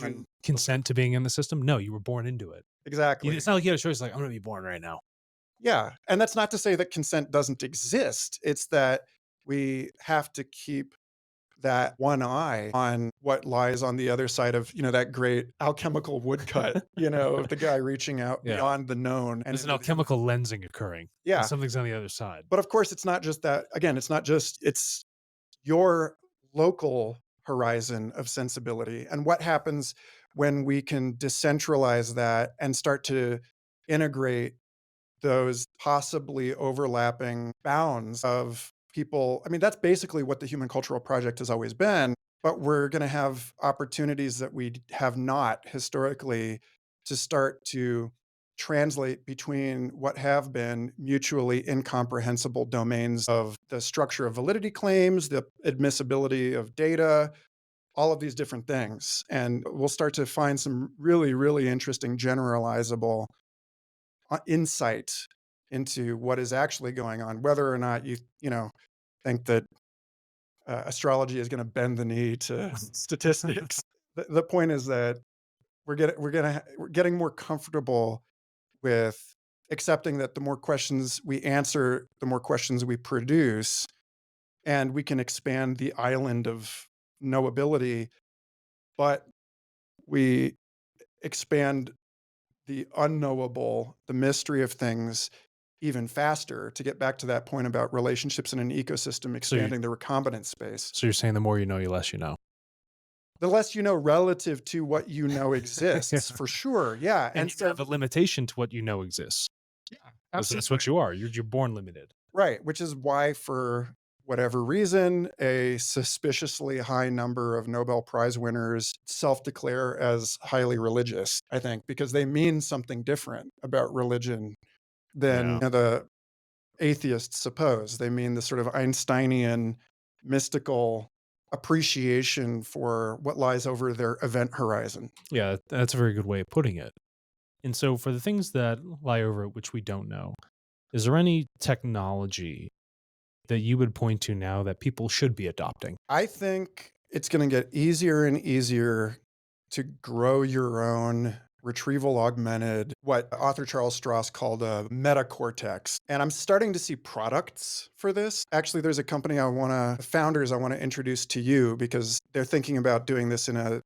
on consent to being in the system? No, you were born into it. exactly. It's not like you had a choice like, "I'm gonna be born right now." Yeah, and that's not to say that consent doesn't exist. It's that we have to keep that one eye on what lies on the other side of, that great alchemical woodcut, of the guy reaching out Yeah. beyond the known and There's an into the alchemical lensing occurring, and yeah. something's on the other side. But of course, it's not just that. Again, it's not just it's your local horizon of sensibility and what happens when we can decentralize that and start to integrate those possibly overlapping bounds of people. I mean, that's basically what the Human Cultural Project has always been, but we're going to have opportunities that we have not historically to start to translate between what have been mutually incomprehensible domains of the structure of validity claims, the admissibility of data, all of these different things. And we'll start to find some really, really interesting generalizable insight into what is actually going on, whether or not you think that astrology is going to bend the knee to statistics. The point is that we're getting more comfortable with accepting that the more questions we answer, the more questions we produce, and we can expand the island of knowability, but we expand the unknowable, the mystery of things even faster to get back to that point about relationships in an ecosystem So you expanding the recombinant space. so you're saying the more you know, you less you know. The less you know relative to what you know Yeah. exists, for sure. Yeah. And And you so, have a limitation to what you know exists. yeah, That's what absolutely. you are. You're born limited. Right. Which is why, for whatever reason, a suspiciously high number of Nobel Prize winners self declare as highly religious, I think, because they mean something different about religion than Yeah. the atheists suppose. They mean the sort of Einsteinian mystical appreciation for what lies over their event horizon. Yeah, that's a very good way of putting it. And so for the things that lie over it which we don't know, is there any technology that you would point to now that people should be adopting? I think it's going to get easier and easier to grow your own retrieval augmented, what author Charles Strauss called a metacortex. And I'm starting to see products for this. Actually, there's a company founders I want to introduce to you because they're thinking about doing this in a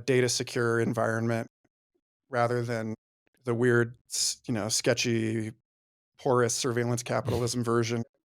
data secure environment rather than the weird, sketchy, porous surveillance capitalism version.